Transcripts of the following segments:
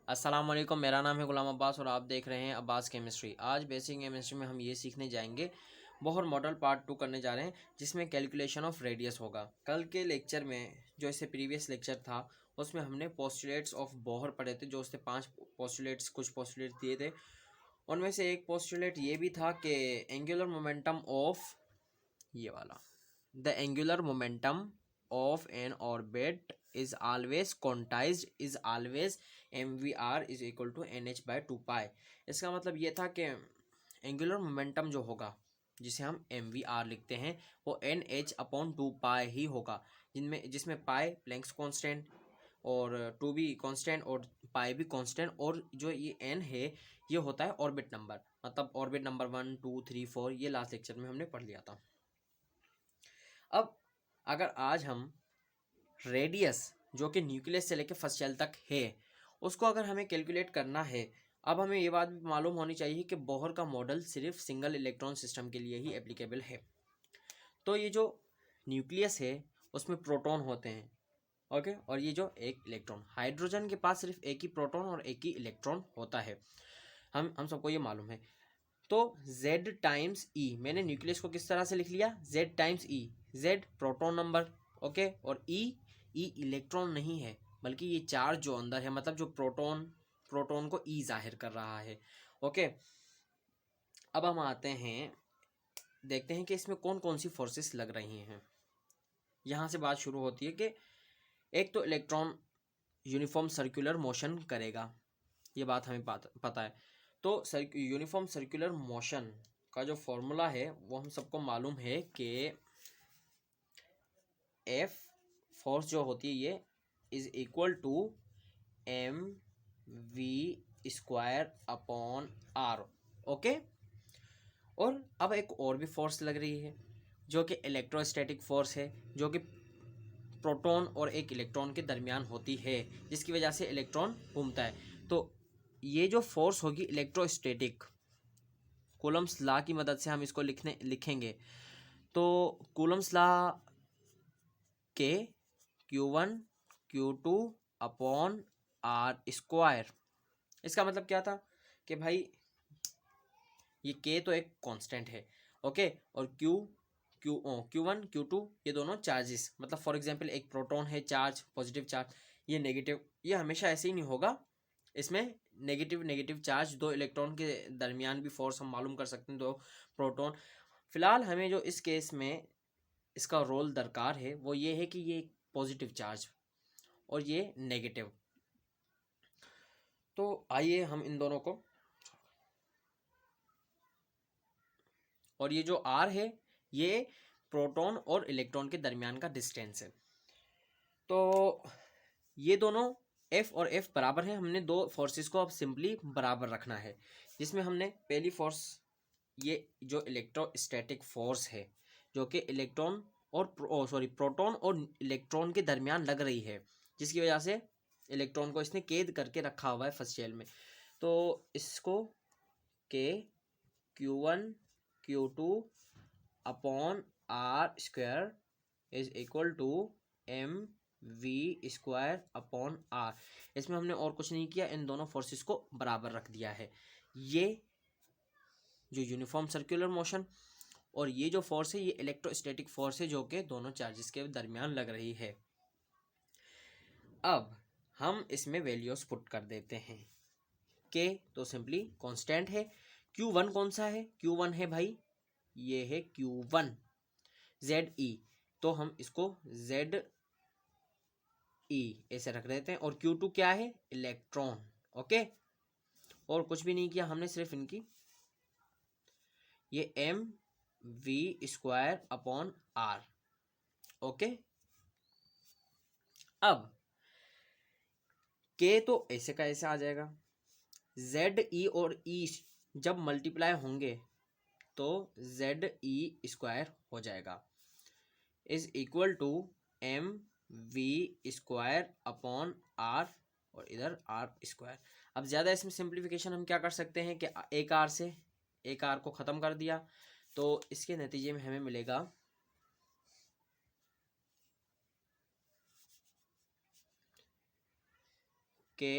अस्सलाम वालेकुम, मेरा नाम है गुलाम अब्बास और आप देख रहे हैं अब्बास केमिस्ट्री। आज बेसिक केमिस्ट्री में हम ये सीखने जाएंगे, बोहर मॉडल पार्ट 2 करने जा रहे हैं, जिसमें कैलकुलेशन ऑफ रेडियस होगा। कल के लेक्चर में जो इससे प्रीवियस लेक्चर था उसमें हमने पोस्टुलेट्स ऑफ बोहर पढ़े थे। जो उससे 5 पोस्टुलेट्स कुछ पोस्टुलेट्स दिए थे, उनमें से एक पोस्टुलेट ये भी था कि एंगुलर मोमेंटम ऑफ ये वाला the angular momentum of an orbit is always quantized is always mvr is equal to nh by 2 pi। इसका मतलब ये था कि एंगुलर मोमेंटम जो होगा, जिसे हम mvr लिखते हैं, वो nh अपॉन 2 पाई ही होगा, जिसमें पाई प्लैंक्स कांस्टेंट और 2 भी कांस्टेंट और पाई भी कांस्टेंट, और जो ये n है ये होता है ऑर्बिट नंबर, मतलब ऑर्बिट नंबर 1 2 3 4, ये लास्ट लेक्चर में हमने पढ़ लिया था। अब अगर आज हम रेडियस जो कि न्यूक्लियस से लेकर फर्स्ट शेल तक है, उसको अगर हमें कैलकुलेट करना है, अब हमें ये बात भी मालूम होनी चाहिए कि बोहर का मॉडल सिर्फ सिंगल इलेक्ट्रॉन सिस्टम के लिए ही एप्लीकेबल है। तो ये जो न्यूक्लियस है उसमें प्रोटॉन होते हैं, ओके, और ये जो एक इलेक्ट्रॉन, हाइड्रोजन के पास सिर्फ एक ही प्रोटॉन और एक ही इलेक्ट्रॉन होता है, हम सबको ये मालूम है। तो Z टाइम्स E, मैंने न्यूक्लियस को किस तरह से लिख लिया, Z times E, Z proton number, okay, और E इलेक्ट्रॉन नहीं है बल्कि ये चार्ज जो अंदर है, मतलब जो प्रोटॉन को E जाहिर कर रहा है, ओके। अब हम आते हैं, देखते हैं कि इसमें कौन कौन सी फोर्सेस लग रही हैं। यहाँ से बात शुरू होती है कि एक तो इलेक्ट्रॉन यूनिफॉर्म सर्कुलर मोशन करेगा, ये बात हमें पता है। तो यूनिफॉर्म सर्कुलर मोशन का जो फॉर्मूला है वो हम सबको मालूम है कि एफ फोर्स जो होती है ये is equal to M V square upon R, okay. और अब एक और भी फोर्स लग रही है जो कि इलेक्ट्रोस्टैटिक फोर्स है, जो कि प्रोटॉन और एक इलेक्ट्रॉन के दरमियान होती है, जिसकी वजह से इलेक्ट्रॉन घूमता है। तो ये जो फोर्स होगी इलेक्ट्रोस्टैटिक, कूलम्स लॉ की मदद से हम इसको लिखेंगे। तो कूलम्स लॉ के Q1 Q2 upon R square, इसका मतलब क्या था कि भाई ये K तो एक कांस्टेंट है, ओके, और Q1 Q2 ये दोनों चार्जेस, मतलब फॉर एग्जांपल एक प्रोटॉन है चार्ज, पॉजिटिव चार्ज, ये नेगेटिव, ये हमेशा ऐसे ही नहीं होगा, इसमें नेगेटिव नेगेटिव चार्ज, दो इलेक्ट्रॉन के दरमियान भी फोर्स हम मालूम कर सकते हैं, दो प्रोटॉन। फिलहाल हमें जो इस केस में इसका रोल दरकार है वो ये है कि ये पॉजिटिव चार्ज और ये नेगेटिव। तो आइए हम इन दोनों को, और ये जो आर है ये प्रोटॉन और इलेक्ट्रॉन के दरमियान का डिस्टेंस है। तो ये दोनों एफ और एफ बराबर है, हमने दो फोर्सेस को अब सिंपली बराबर रखना है, जिसमें हमने पहली फोर्स, ये जो इलेक्ट्रोस्टैटिक फोर्स है जो कि इलेक्ट्रॉन और प्रोटॉन और इलेक्ट्रॉन के दरमियान लग रही है, जिसकी वजह से इलेक्ट्रॉन को इसने कैद करके रखा हुआ है फर्स्ट शेल में। तो इसको के Q1 Q2 upon R square is equal to M V square upon R, इसमें हमने और कुछ नहीं किया, इन दोनों फोर्सेस को बराबर रख दिया है। ये जो यूनिफॉर्म सर्कुलर मोशन और ये जो फोर्स है ये इलेक्ट्रोस्टैटिक फोर्स है, जो कि दोनों चार्जेस के दरमियान लग रही है। अब हम इसमें वैल्यूज पुट कर देते हैं। के तो सिंपली कांस्टेंट है, Q1 कौन सा है, Q1 है भाई, ये है Q1, ZE, तो हम इसको ZE ऐसे रख देते हैं, और Q2 क्या है, इलेक्ट्रॉन, ओके। और कुछ भी नहीं किया हमने, सिर्फ इनकी ये M V square upon R, okay. अब के तो ऐसे का ऐसे आ जाएगा, ZE और E जब मल्टीप्लाई होंगे तो ZE स्क्वायर हो जाएगा, is equal to M V square upon R, और इधर आर स्क्वायर। अब ज़्यादा इसमें सिंप्लीफिकेशन हम क्या कर सकते हैं कि एक आर से एक आर को ख़त्म कर दिया, तो इसके नतीजे में हमें मिलेगा K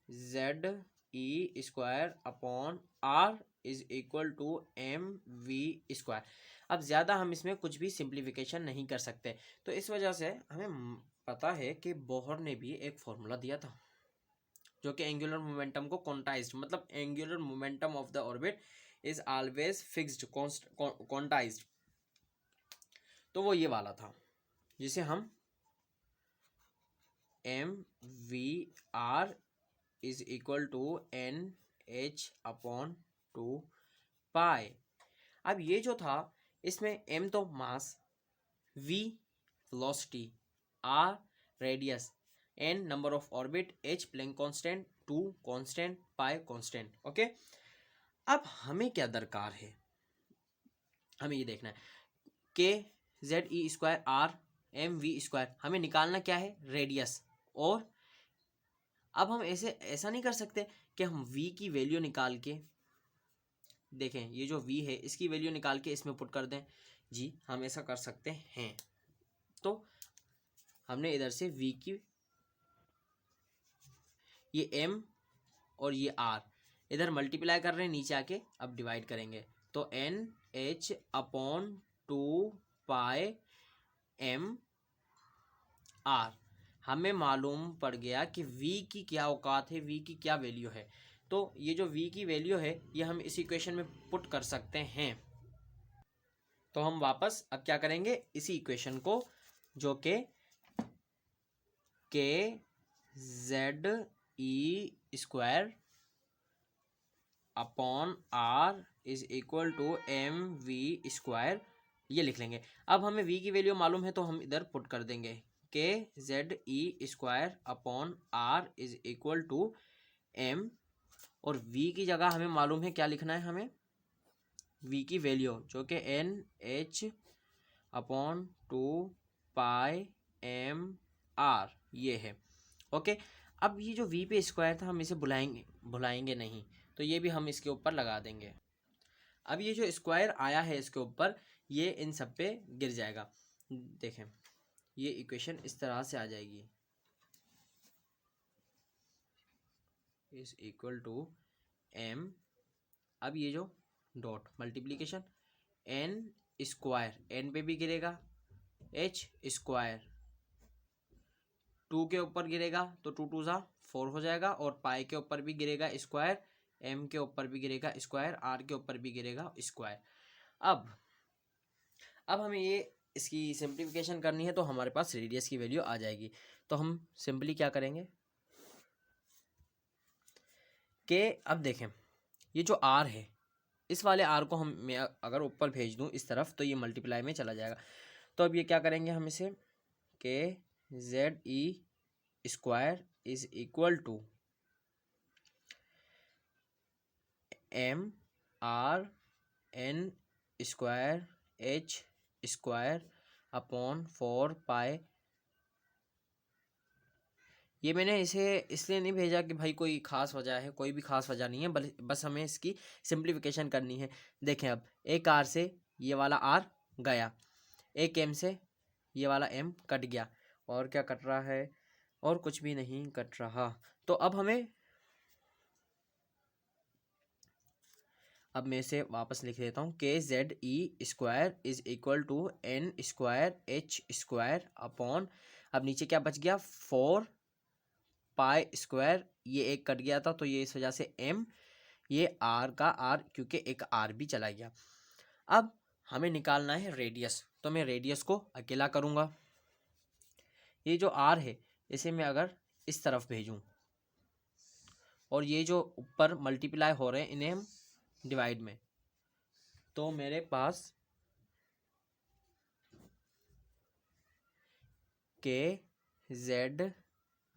Z E square upon R is equal to M V square. अब ज़्यादा हम इसमें कुछ भी सिंप्लीफिकेशन नहीं कर सकते, तो इस वजह से हमें पता है कि बोहर ने भी एक फॉर्मूला दिया था जो कि एंगुलर मोमेंटम को क्वांटाइज्ड, मतलब angular momentum of the orbit is always fixed quantized, तो वो ये वाला था जिसे हम M V R is equal to N H upon 2 pi. अब ये जो था इसमें m तो mass, v velocity, r radius, n number of orbit, h Planck constant, 2 constant, pi constant. Okay, अब हमें क्या दरकार है, हमें ये देखना है K Z E square R M V square, हमें निकालना क्या है, रेडियस। और अब हम ऐसा नहीं कर सकते कि हम v की वैल्यू निकाल के, देखें ये जो v है इसकी वैल्यू निकाल के इसमें पुट कर दें। जी हम ऐसा कर सकते हैं। तो हमने इधर से v की, ये m और ये r इधर मल्टीप्लाई कर रहे हैं, नीचे आके अब डिवाइड करेंगे, तो एन एच अपॉन 2 पाई एम आर। हमें मालूम पड़ गया कि v की क्या औकात है, v की क्या वैल्यू है। तो ये जो v की वैल्यू है ये हम इस इक्वेशन में पुट कर सकते हैं। तो हम वापस अब क्या करेंगे, इसी इक्वेशन को जो कि K Z E square upon R is equal to M V square, ये लिख लेंगे। अब हमें v की वैल्यू मालूम है तो हम इधर पुट कर देंगे K Z E square upon R is equal to M, और v की जगह हमें मालूम है क्या लिखना है, हमें v की वैल्यू जो कि एन एच अपॉन 2 पाई एम आर ये है। ओके, अब ये जो v पे स्क्वायर था हम इसे भुलाएंगे नहीं, तो ये भी हम इसके ऊपर लगा देंगे। अब ये जो स्क्वायर आया है इसके ऊपर ये इन सब पे गिर जाएगा। देखें ये इक्वेशन इस तरह से आ जाएगी, इज इक्वल टू एम, अब ये जो dot multiplication N square, N पे भी गिरेगा, एच स्क्वायर 2 के ऊपर गिरेगा तो 2 2 ज़ा 4 हो जाएगा, और पाई के ऊपर भी गिरेगा स्क्वायर, एम के ऊपर भी गिरेगा स्क्वायर, आर के ऊपर भी गिरेगा स्क्वायर। अब हमें ये इसकी सिंप्लीफिकेशन करनी है तो हमारे पास रेडियस की वैल्यू आ जाएगी। तो हम सिंपली क्या करेंगे कि अब देखें ये जो आर है इस वाले आर को मैं अगर ऊपर भेज दूं इस तरफ तो ये मल्टीप्लाई में चला जाएगा। तो अब ये क्या करेंगे हम इसे K Z E square is equal to M R N square H square upon 4 pi. ये मैंने इसे इसलिए नहीं भेजा कि भाई कोई ख़ास वजह है, कोई भी ख़ास वजह नहीं है, बस हमें इसकी सिंप्लीफिकेशन करनी है। देखें अब एक आर से ये वाला आर गया, एक एम से ये वाला एम कट गया, और क्या कट रहा है, और कुछ भी नहीं कट रहा। तो अब मैं इसे वापस लिख देता हूँ K Z E square is equal to N square H square upon, अब नीचे क्या बच गया 4 पाई स्क्वायर, ये एक कट गया था तो ये इस वजह से m, ये आर का आर क्योंकि एक आर भी चला गया। अब हमें निकालना है रेडियस, तो मैं रेडियस को अकेला करूँगा। ये जो आर है इसे मैं अगर इस तरफ भेजूँ और ये जो ऊपर मल्टीप्लाई हो रहे हैं इन्हें हम डिवाइड में, तो मेरे पास के जेड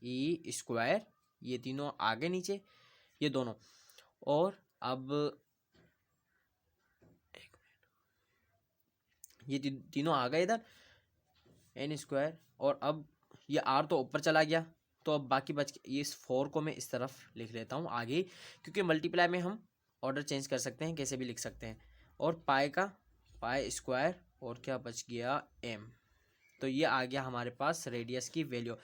ई स्क्वायर, ये तीनों आगे नीचे ये दोनों, और अब ये तीनों आ गए इधर एन स्क्वायर, और अब ये आर तो ऊपर चला गया, तो अब बाकी बच ये इस 4 को मैं इस तरफ लिख लेता हूँ आगे, क्योंकि मल्टीप्लाई में हम ऑर्डर चेंज कर सकते हैं, कैसे भी लिख सकते हैं। और पाई का पाई स्क्वायर, और क्या बच गया m, तो ये आ गया हमारे पास रेडियस की वैल्यू।